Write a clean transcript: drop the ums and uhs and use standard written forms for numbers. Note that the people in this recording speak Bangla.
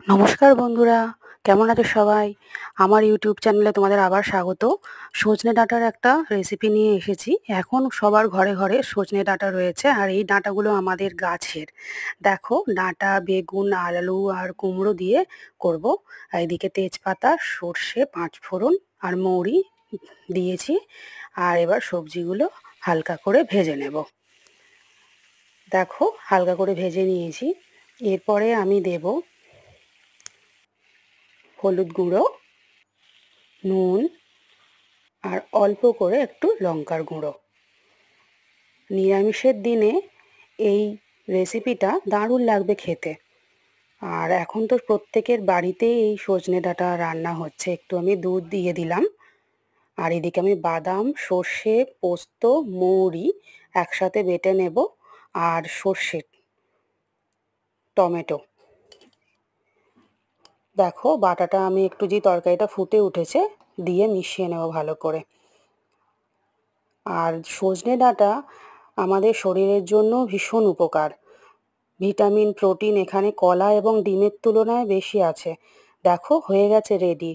নমস্কার বন্ধুরা, কেমন আছো সবাই? আমার ইউটিউব চ্যানেলে তোমাদের আবার স্বাগত। সজনে ডাঁটার একটা রেসিপি নিয়ে এসেছি। এখন সবার ঘরে ঘরে সজনে ডাঁটা রয়েছে, আর এই ডাঁটাগুলো আমাদের গাছের। দেখো, ডাঁটা, বেগুন, আলু আর কুমড়ো দিয়ে করব। আর এদিকে তেজপাতা, সর্ষে, পাঁচফোড়ন আর মৌরি দিয়েছি। আর এবার সবজিগুলো হালকা করে ভেজে নেব। দেখো, হালকা করে ভেজে নিয়েছি। এরপরে আমি দেব হলুদ গুঁড়ো, নুন আর অল্প করে একটু লঙ্কার গুঁড়ো। নিরামিষের দিনে এই রেসিপিটা দারুণ লাগবে খেতে। আর এখন তো প্রত্যেকের বাড়িতেই এই সজনে ডাঁটা রান্না হচ্ছে। একটু আমি দুধ দিয়ে দিলাম। আর এদিকে আমি বাদাম, সর্ষে, পোস্ত, মৌরি একসাথে বেটে নেব। আর সর্ষে, টমেটো। দেখো, বাটাটা আমি একটু, যে তরকারিটা ফুটে উঠেছে, দিয়ে মিশিয়ে নেব ভালো করে। আর সজনে ডাঁটা আমাদের শরীরের জন্য ভীষণ উপকার। ভিটামিন, প্রোটিন এখানে কলা এবং ডিমের তুলনায় বেশি আছে। দেখো, হয়ে গেছে রেডি।